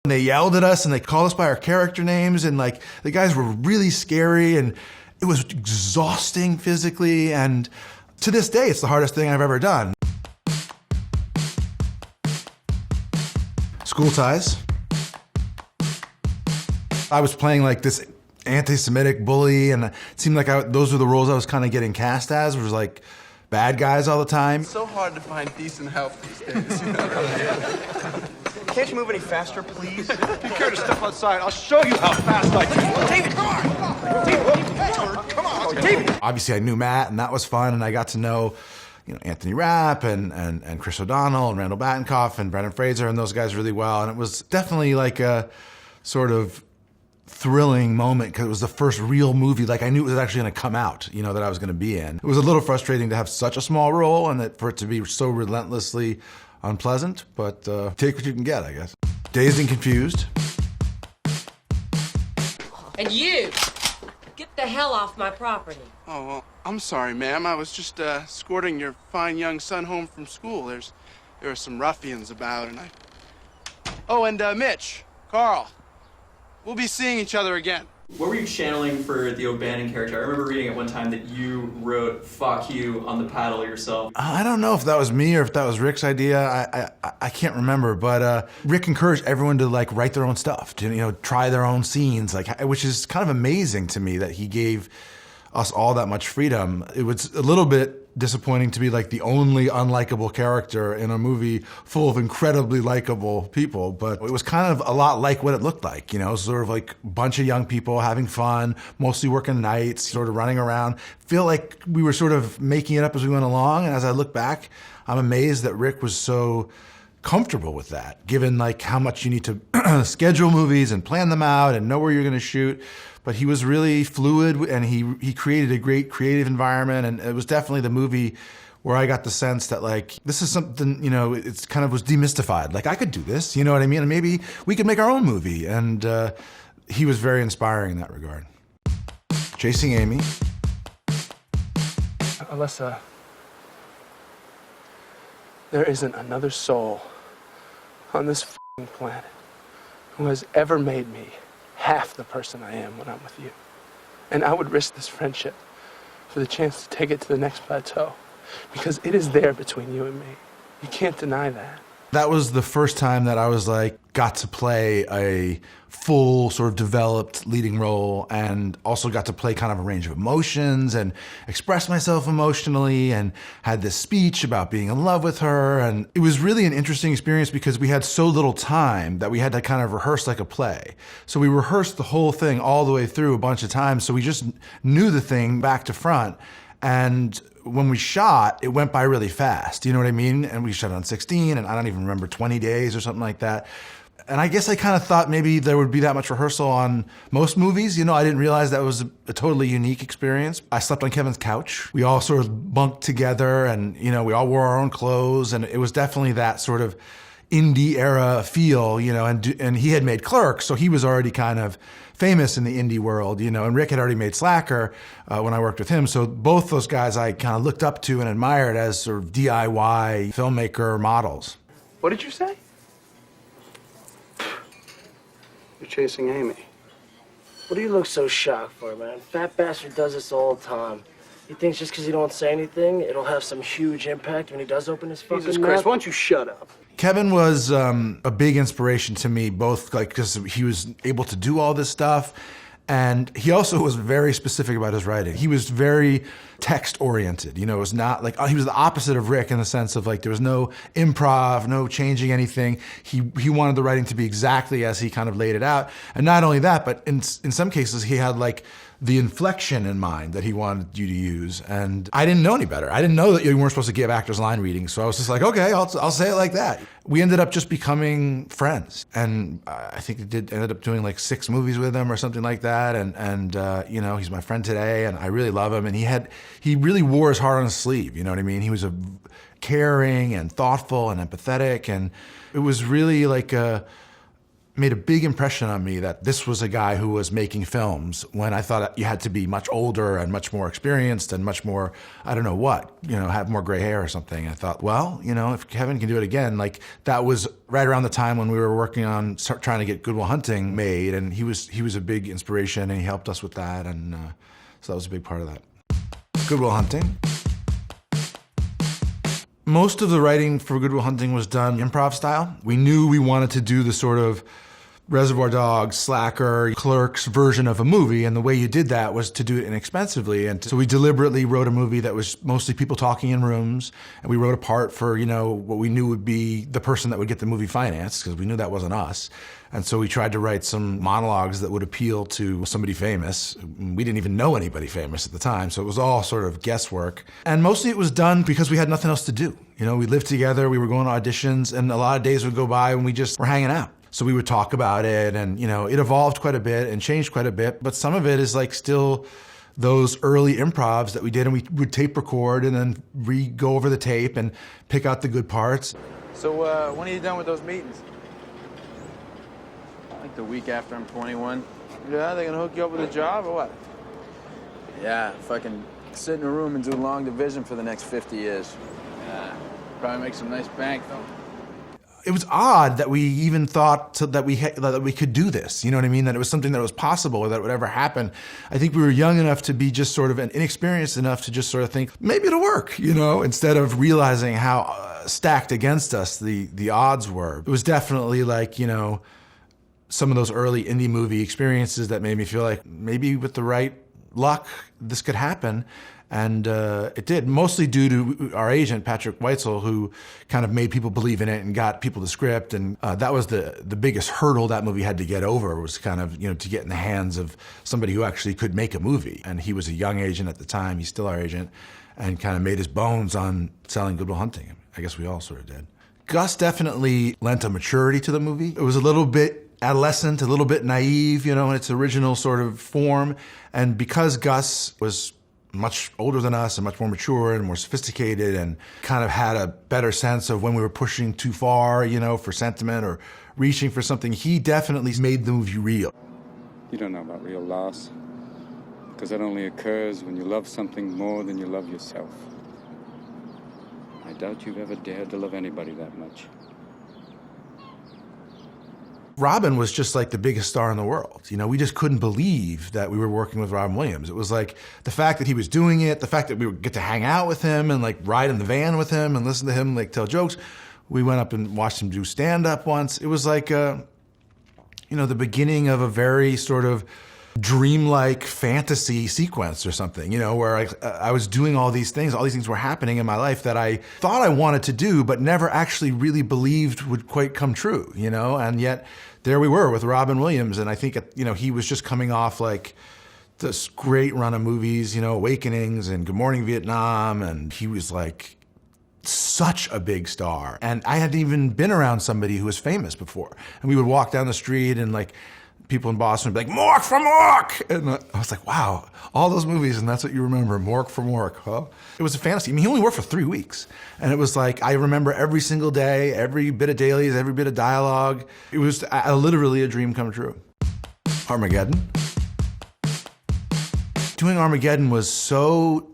They yelled at us and they called us by our character names, and like the guys were really scary, and it was exhausting physically, and to this day it's the hardest thing I've ever done. School ties. I was playing like this anti-Semitic bully, and it seemed like those were the roles I was kind of getting cast as, which was like bad guys all the time. It's so hard to find decent help these days, you know? Can't you move any faster, please? If you care to step outside, I'll show you how fast I can. David, come on! David, come on! David! Obviously, I knew Matt, and that was fun, and I got to know, you know, Anthony Rapp and Chris O'Donnell and Randall Battenkoff and Brendan Fraser and those guys really well, and it was definitely like a sort of thrilling moment because it was the first real movie. Like I knew it was actually going to come out, you know, that I was going to be in. It was a little frustrating to have such a small role and for it to be so relentlessly unpleasant, but take what you can get, I guess. Dazed and Confused. And you, get the hell off my property. Oh, well, I'm sorry, ma'am. I was just escorting your fine young son home from school. There were some ruffians about, and I... Oh, and Mitch, Carl, we'll be seeing each other again. What were you channeling for the O'Bannon character? I remember reading at one time that you wrote "fuck you" on the paddle yourself. I don't know if that was me or if that was Rick's idea. I can't remember, but Rick encouraged everyone to like write their own stuff, to, you know, try their own scenes, like, which is kind of amazing to me that he gave us all that much freedom. It was a little bit disappointing to be like the only unlikable character in a movie full of incredibly likable people, but it was kind of a lot like what it looked like, you know, sort of like a bunch of young people having fun, mostly working nights, sort of running around. Feel like we were sort of making it up as we went along, and as I look back, I'm amazed that Rick was so comfortable with that, given like how much you need to schedule movies and plan them out and know where you're gonna shoot. But he was really fluid, and he created a great creative environment, and it was definitely the movie where I got the sense that like, this is something, you know, it's kind of was demystified. Like I could do this, you know what I mean? And maybe we could make our own movie. And he was very inspiring in that regard. Chasing Amy. Alyssa, there isn't another soul on this f***ing planet who has ever made me half the person I am when I'm with you. And I would risk this friendship for the chance to take it to the next plateau, because it is there between you and me. You can't deny that. That was the first time that I was like, got to play a full sort of developed leading role, and also got to play kind of a range of emotions and express myself emotionally, and had this speech about being in love with her. And it was really an interesting experience because we had so little time that we had to kind of rehearse like a play. So we rehearsed the whole thing all the way through a bunch of times. So we just knew the thing back to front. And when we shot, it went by really fast, you know what I mean? And we shot on 16, and I don't even remember, 20 days or something like that. And I guess I kind of thought maybe there would be that much rehearsal on most movies. You know, I didn't realize that was a totally unique experience. I slept on Kevin's couch. We all sort of bunked together, and, you know, we all wore our own clothes, and it was definitely that sort of indie era feel, you know, and he had made Clerks, so he was already kind of famous in the indie world, you know, and Rick had already made Slacker when I worked with him. So both those guys I kind of looked up to and admired as sort of DIY filmmaker models. What did you say? You're chasing Amy. What do you look so shocked for, man? Fat bastard does this all the time. He thinks just because he don't say anything, it'll have some huge impact when he does open his fucking Jesus mouth? Christ, why don't you shut up? Kevin was a big inspiration to me, both like because he was able to do all this stuff, and he also was very specific about his writing. He was very text-oriented, you know, it was not like, he was the opposite of Rick in the sense of like, there was no improv, no changing anything. He wanted the writing to be exactly as he kind of laid it out. And not only that, but in some cases, he had like the inflection in mind that he wanted you to use. And I didn't know any better. I didn't know that you weren't supposed to give actors line readings. So I was just like, okay, I'll say it like that. We ended up just becoming friends. And I think ended up doing like 6 movies with him or something like that. And you know, he's my friend today, and I really love him. And he really wore his heart on his sleeve, you know what I mean? He was a caring and thoughtful and empathetic. And it was really like made a big impression on me that this was a guy who was making films when I thought you had to be much older and much more experienced and much more, I don't know what, have more gray hair or something. I thought, well, if Kevin can do it again, like that was right around the time when we were working on trying to get Good Will Hunting made, and he was a big inspiration and he helped us with that, and so that was a big part of that. Good Will Hunting. Most of the writing for Good Will Hunting was done improv style. We knew we wanted to do the sort of Reservoir Dogs, Slacker, Clerks version of a movie, and the way you did that was to do it inexpensively. And so we deliberately wrote a movie that was mostly people talking in rooms, and we wrote a part for, what we knew would be the person that would get the movie financed, because we knew that wasn't us. And so we tried to write some monologues that would appeal to somebody famous. We didn't even know anybody famous at the time, so it was all sort of guesswork. And mostly it was done because we had nothing else to do. We lived together, we were going to auditions, and a lot of days would go by when we just were hanging out. So we would talk about it, and it evolved quite a bit and changed quite a bit, but some of it is like still those early improvs that we did, and we would tape record and then go over the tape and pick out the good parts. So when are you done with those meetings? Like the week after I'm 21. Yeah, they gonna hook you up with a job or what? Yeah, fucking sit in a room and do long division for the next 50 years. Yeah, probably make some nice bank though. It was odd that we even thought that we could do this. You know what I mean? That it was something that was possible or that would ever happen. I think we were young enough to be just sort of inexperienced enough to just sort of think, maybe it'll work, instead of realizing how stacked against us the odds were. It was definitely like, some of those early indie movie experiences that made me feel like maybe with the right luck, this could happen. And it did, mostly due to our agent, Patrick Weitzel, who kind of made people believe in it and got people the script. And that was the biggest hurdle that movie had to get over, was kind of, to get in the hands of somebody who actually could make a movie. And he was a young agent at the time, he's still our agent, and kind of made his bones on selling Good Will Hunting. I guess we all sort of did. Gus definitely lent a maturity to the movie. It was a little bit adolescent, a little bit naive, in its original sort of form. And because Gus was much older than us and much more mature and more sophisticated and kind of had a better sense of when we were pushing too far, for sentiment or reaching for something, he definitely made the movie real. You don't know about real loss, because that only occurs when you love something more than you love yourself. I doubt you've ever dared to love anybody that much. Robin was just like the biggest star in the world. We just couldn't believe that we were working with Robin Williams. It was like the fact that he was doing it, the fact that we would get to hang out with him and like ride in the van with him and listen to him like tell jokes. We went up and watched him do stand-up once. It was like, the beginning of a very sort of dreamlike fantasy sequence or something, where I was doing all these things were happening in my life that I thought I wanted to do, but never actually really believed would quite come true, and yet there we were with Robin Williams. And I think, he was just coming off like this great run of movies, Awakenings and Good Morning Vietnam. And he was like such a big star. And I hadn't even been around somebody who was famous before. And we would walk down the street and like, people in Boston would be like, Mork for Mork! And I was like, wow, all those movies, and that's what you remember, Mork for Mork, huh? It was a fantasy. He only worked for 3 weeks. And it was like, I remember every single day, every bit of dailies, every bit of dialogue. It was literally a dream come true. Armageddon. Doing Armageddon was so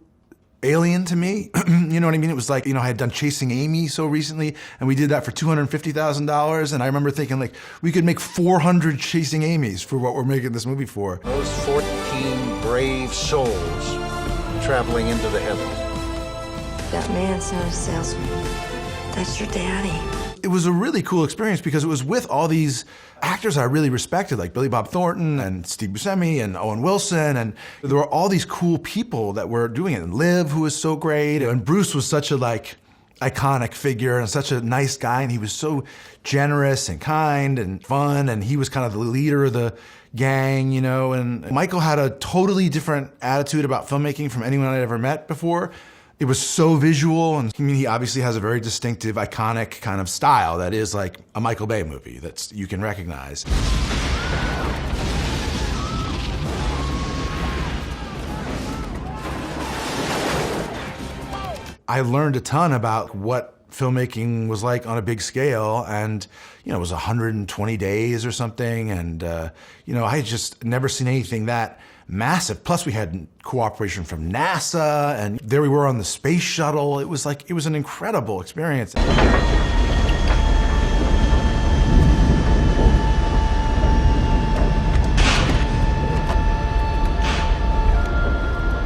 alien to me. You know what I mean? It was like, I had done Chasing Amy so recently, and we did that for $250,000. And I remember thinking like, we could make 400 Chasing Amy's for what we're making this movie for. Those 14 brave souls traveling into the heavens. That man's not a salesman. That's your daddy. It was a really cool experience because it was with all these actors I really respected, like Billy Bob Thornton and Steve Buscemi and Owen Wilson, and there were all these cool people that were doing it. And Liv, who was so great, and Bruce was such a iconic figure and such a nice guy, and he was so generous and kind and fun, and he was kind of the leader of the gang, and Michael had a totally different attitude about filmmaking from anyone I'd ever met before. It was so visual, and he obviously has a very distinctive, iconic kind of style that is like a Michael Bay movie that you can recognize. I learned a ton about what filmmaking was like on a big scale, and it was 120 days or something, and I had just never seen anything that massive. Plus we had cooperation from NASA, and there we were on the space shuttle. It was an incredible experience.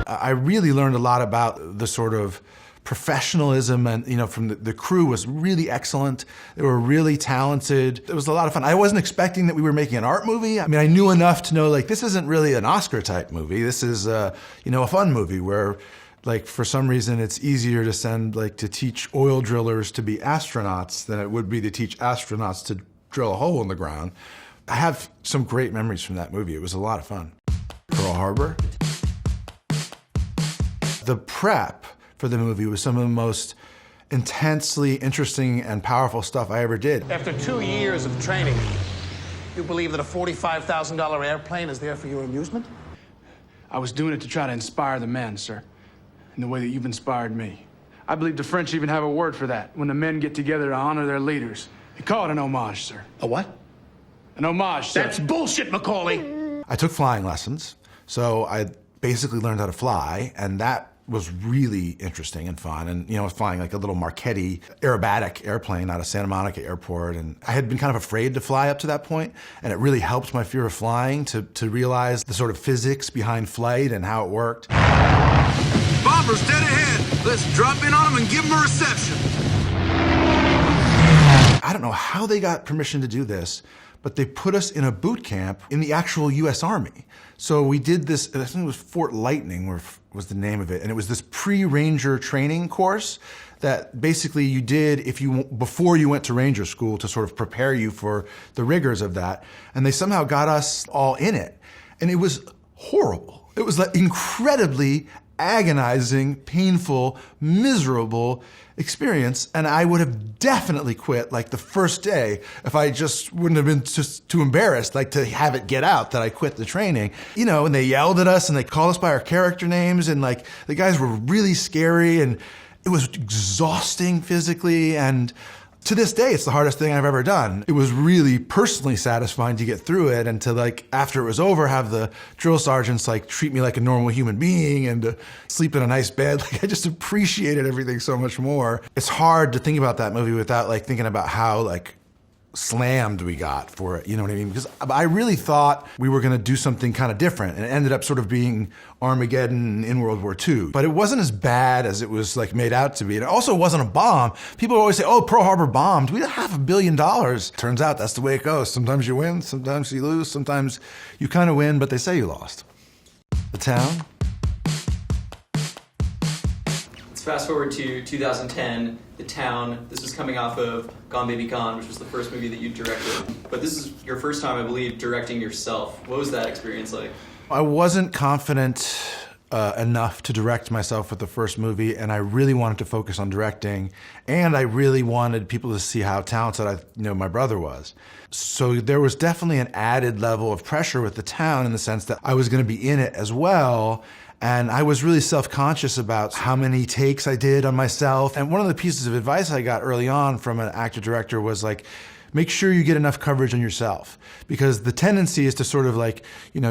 I really learned a lot about the sort of professionalism, and from the crew was really excellent. They were really talented. It was a lot of fun. I wasn't expecting that we were making an art movie. I mean, I knew enough to know this isn't really an Oscar type movie. This is a fun movie where for some reason it's easier to send to teach oil drillers to be astronauts than it would be to teach astronauts to drill a hole in the ground. I have some great memories from that movie. It was a lot of fun. Pearl Harbor. The prep for the movie was some of the most intensely interesting and powerful stuff I ever did. After 2 years of training, you believe that a $45,000 airplane is there for your amusement? I was doing it to try to inspire the men, sir, in the way that you've inspired me. I believe the French even have a word for that, when the men get together to honor their leaders. They call it an homage, sir. A what? An homage, sir. That's bullshit, Macaulay! I took flying lessons, so I basically learned how to fly, and that was really interesting and fun. And, I was flying a little Marchetti aerobatic airplane out of Santa Monica Airport. And I had been kind of afraid to fly up to that point, and it really helped my fear of flying to realize the sort of physics behind flight and how it worked. Bombers dead ahead. Let's drop in on them and give them a reception. I don't know how they got permission to do this, but they put us in a boot camp in the actual U.S. Army. So we did this, I think it was Fort Lightning was the name of it, and it was this pre-Ranger training course that basically you did before you went to Ranger school to sort of prepare you for the rigors of that. And they somehow got us all in it. And it was horrible. It was incredibly agonizing, painful, miserable experience, and I would have definitely quit the first day if I just wouldn't have been just too embarrassed to have it get out that I quit the training. And they yelled at us and they called us by our character names, and the guys were really scary, and it was exhausting physically, and to this day, it's the hardest thing I've ever done. It was really personally satisfying to get through it, and to after it was over, have the drill sergeants treat me like a normal human being and to sleep in a nice bed. I just appreciated everything so much more. It's hard to think about that movie without thinking about how slammed we got for it, you know what I mean? Because I really thought we were gonna do something kind of different, and it ended up sort of being Armageddon in World War II. But it wasn't as bad as it was made out to be. And it also wasn't a bomb. People always say, oh, Pearl Harbor bombed. We had $500 million. Turns out that's the way it goes. Sometimes you win, sometimes you lose, sometimes you kind of win, but they say you lost. The Town. Let's fast forward to 2010, The Town. This was coming off of Gone Baby Gone, which was the first movie that you directed. But this is your first time, I believe, directing yourself. What was that experience like? I wasn't confident enough to direct myself with the first movie, and I really wanted to focus on directing, and I really wanted people to see how talented my brother was. So there was definitely an added level of pressure with The Town in the sense that I was going to be in it as well. And I was really self-conscious about how many takes I did on myself. And one of the pieces of advice I got early on from an actor-director was make sure you get enough coverage on yourself. Because the tendency is to sort of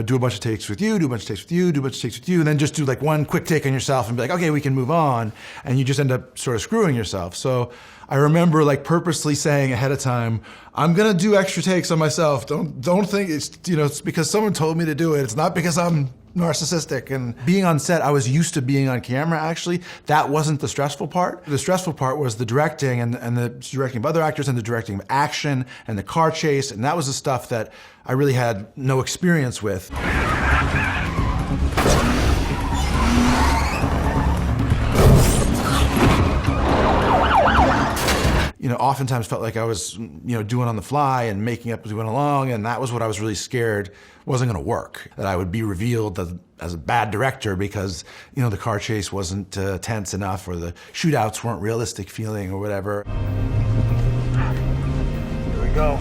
do a bunch of takes with you, do a bunch of takes with you, do a bunch of takes with you, and then just do one quick take on yourself and be okay, we can move on. And you just end up sort of screwing yourself. So I remember purposely saying ahead of time, I'm gonna do extra takes on myself. Don't think it's it's because someone told me to do it. It's not because I'm narcissistic. And being on set, I was used to being on camera, actually. That wasn't the stressful part. The stressful part was the directing and the directing of other actors and the directing of action and the car chase, and that was the stuff that I really had no experience with. Oftentimes felt like I was, doing on the fly and making up as we went along, and that was what I was really scared wasn't gonna work. That I would be revealed as a bad director because, the car chase wasn't tense enough, or the shootouts weren't realistic feeling, or whatever. Here we go.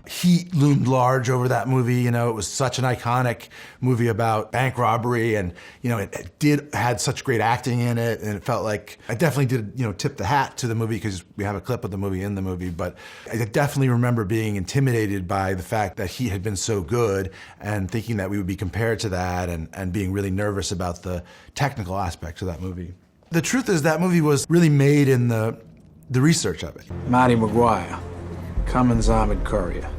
He loomed large over that movie. You know, it was such an iconic movie about bank robbery, and you know, it had such great acting in it, and it felt like I definitely did, you know, tip the hat to the movie because we have a clip of the movie in the movie. But I definitely remember being intimidated by the fact that he had been so good, and thinking that we would be compared to that, and being really nervous about the technical aspects of that movie. The truth is that movie was really made in the research of it. Marty McGuire, Cummins Armored Courier,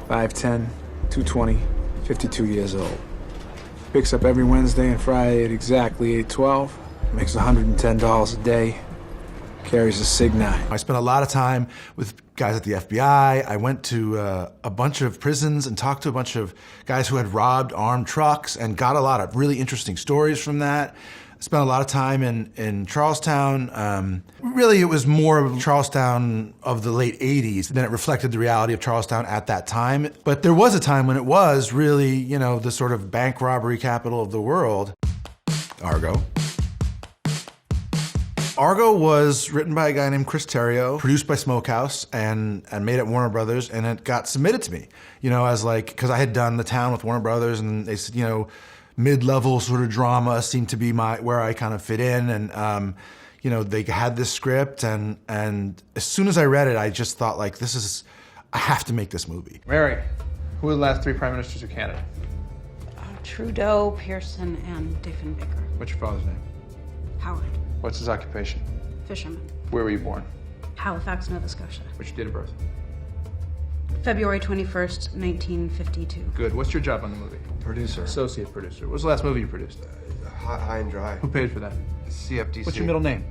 5'10", 220, 52 years old. Picks up every Wednesday and Friday at exactly 8:12, makes $110 a day, carries a Sig 9. I spent a lot of time with guys at the FBI. I went to a bunch of prisons and talked to a bunch of guys who had robbed armed trucks and got a lot of really interesting stories from that. Spent a lot of time in Charlestown. Really, it was more of Charlestown of the late 80s than it reflected the reality of Charlestown at that time. But there was a time when it was really, you know, the sort of bank robbery capital of the world. Argo. Argo was written by a guy named Chris Terrio, produced by Smokehouse, and made at Warner Brothers, and it got submitted to me, you know, as like, because I had done The Town with Warner Brothers, and they said, you know, mid-level sort of drama seemed to be where I kind of fit in, and you know, they had this script, and as soon as I read it, I just thought, like, I have to make this movie. Mary, who are the last 3 prime ministers of Canada? Trudeau, Pearson, and Diefenbaker. What's your father's name? Howard. What's his occupation? Fisherman. Where were you born? Halifax, Nova Scotia. What's your date of birth? February 21st, 1952. Good. What's your job on the movie? Producer. Associate producer. What was the last movie you produced? High and Dry. Who paid for that? CFDC. What's your middle name?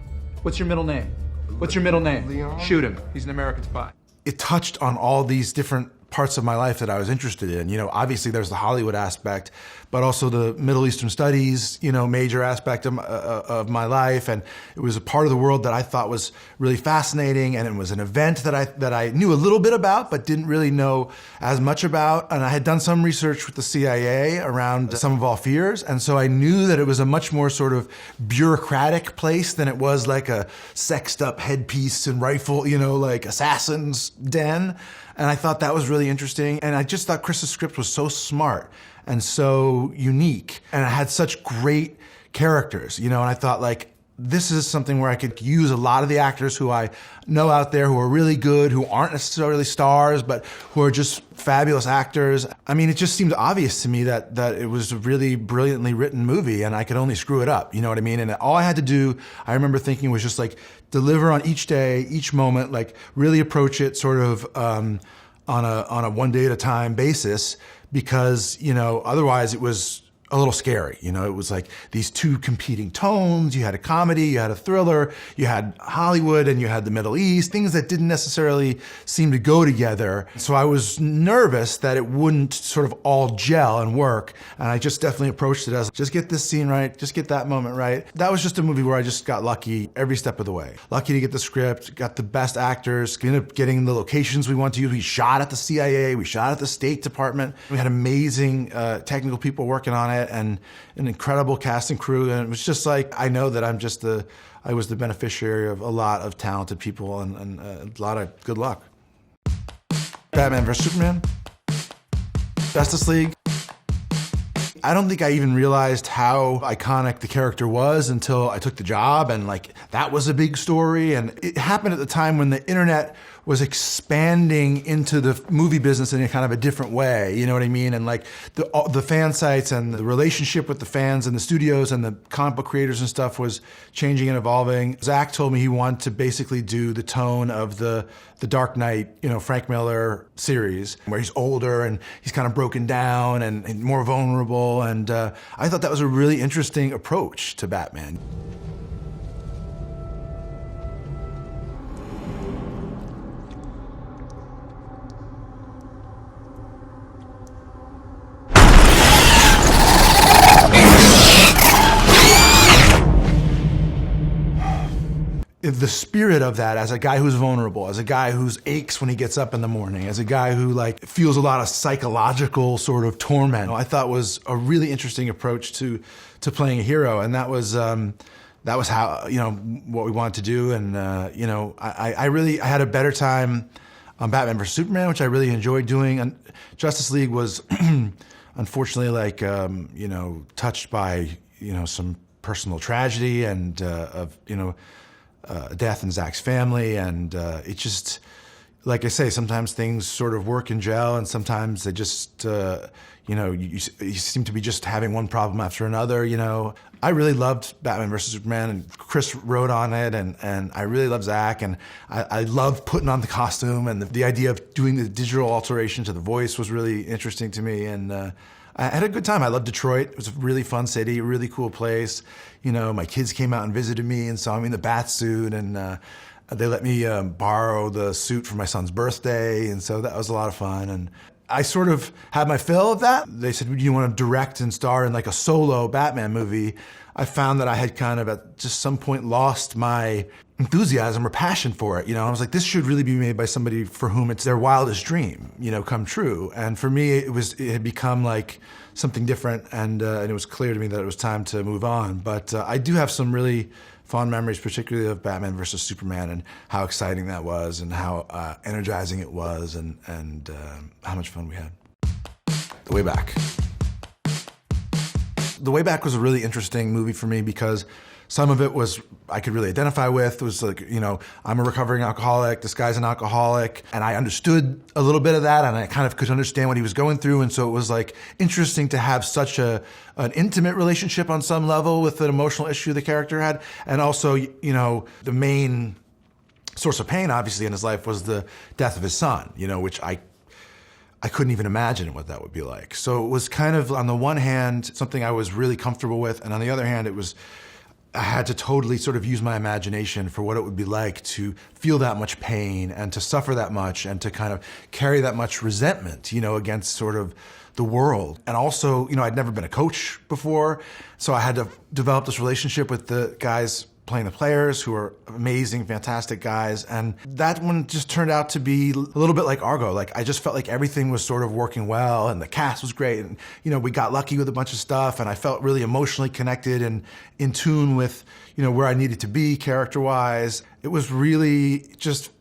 What's your middle name? What's your middle name? Leon? Shoot him. He's an American spy. It touched on all these different parts of my life that I was interested in. You know, obviously there's the Hollywood aspect, but also the Middle Eastern studies, you know, major aspect of my life. And it was a part of the world that I thought was really fascinating. And it was an event that I knew a little bit about, but didn't really know as much about. And I had done some research with the CIA around Sum of All Fears. And so I knew that it was a much more sort of bureaucratic place than it was like a sexed up headpiece and rifle, you know, like assassin's den. And I thought that was really interesting. And I just thought Chris's script was so smart and so unique. And it had such great characters, you know, and I thought, like, this is something where I could use a lot of the actors who I know out there who are really good, who aren't necessarily stars, but who are just fabulous actors. I mean, it just seemed obvious to me that it was a really brilliantly written movie, and I could only screw it up, you know what I mean? And all I had to do, I remember thinking, was just like deliver on each day, each moment, like really approach it sort of on a one day at a time basis, because, you know, otherwise it was a little scary. You know, it was like these two competing tones. You had a comedy, you had a thriller, you had Hollywood, and you had the Middle East, things that didn't necessarily seem to go together. So I was nervous that it wouldn't sort of all gel and work. And I just definitely approached it as, just get this scene right, just get that moment right. That was just a movie where I just got lucky every step of the way. Lucky to get the script, got the best actors, ended up getting the locations we wanted to use. We shot at the CIA, we shot at the State Department. We had amazing technical people working on it, and an incredible cast and crew. And it was just like, I know that I was the beneficiary of a lot of talented people and a lot of good luck. Batman vs. Superman, Justice League. I don't think I even realized how iconic the character was until I took the job, and like that was a big story. And it happened at the time when the internet was expanding into the movie business in a kind of a different way, you know what I mean? And like the fan sites and the relationship with the fans and the studios and the comic book creators and stuff was changing and evolving. Zach told me he wanted to basically do the tone of the Dark Knight, you know, Frank Miller series, where he's older and he's kind of broken down and more vulnerable. And I thought that was a really interesting approach to Batman. The spirit of that, as a guy who's vulnerable, as a guy who's aches when he gets up in the morning, as a guy who like feels a lot of psychological sort of torment, I thought was a really interesting approach to playing a hero. And that was how, you know, what we wanted to do. And you know, I had a better time on Batman vs. Superman, which I really enjoyed doing. And Justice League was unfortunately like, you know, touched by, you know, some personal tragedy and of, you know, death in Zach's family. And it just, like I say, sometimes things sort of work and gel, and sometimes they just, you know, you seem to be just having one problem after another, you know. I really loved Batman vs. Superman, and Chris wrote on it, and I really love Zach, and I loved putting on the costume, and the idea of doing the digital alteration to the voice was really interesting to me, and I had a good time. I loved Detroit. It was a really fun city, a really cool place. You know, my kids came out and visited me and saw me in the bat suit, and they let me borrow the suit for my son's birthday, and so that was a lot of fun. And I sort of had my fill of that. They said, do you want to direct and star in like a solo Batman movie? I found that I had kind of at just some point lost my enthusiasm or passion for it. You know, I was like, this should really be made by somebody for whom it's their wildest dream, you know, come true. And for me, it had become like something different, and it was clear to me that it was time to move on. But I do have some really fond memories, particularly of Batman vs. Superman, and how exciting that was, and how energizing it was, and how much fun we had. The Way Back. The Way Back was a really interesting movie for me because some of it was I could really identify with. It was like, you know, I'm a recovering alcoholic, this guy's an alcoholic, and I understood a little bit of that, and I kind of could understand what he was going through, and so it was like interesting to have such an intimate relationship on some level with an emotional issue the character had, and also, you know, the main source of pain, obviously, in his life was the death of his son, you know, which I couldn't even imagine what that would be like. So it was kind of, on the one hand, something I was really comfortable with, and on the other hand, I had to totally sort of use my imagination for what it would be like to feel that much pain and to suffer that much and to kind of carry that much resentment, you know, against sort of the world. And also, you know, I'd never been a coach before, so I had to develop this relationship with the guys playing the players, who are amazing, fantastic guys. And that one just turned out to be a little bit like Argo. Like, I just felt like everything was sort of working well, and the cast was great. And, you know, we got lucky with a bunch of stuff, and I felt really emotionally connected and in tune with, you know, where I needed to be character-wise. It was really just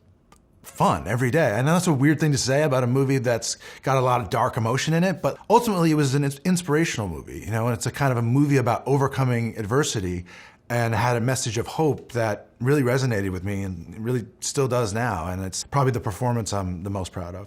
fun every day. I know that's a weird thing to say about a movie that's got a lot of dark emotion in it, but ultimately it was an inspirational movie, you know, and it's a kind of a movie about overcoming adversity, and had a message of hope that really resonated with me, and really still does now, and it's probably the performance I'm the most proud of.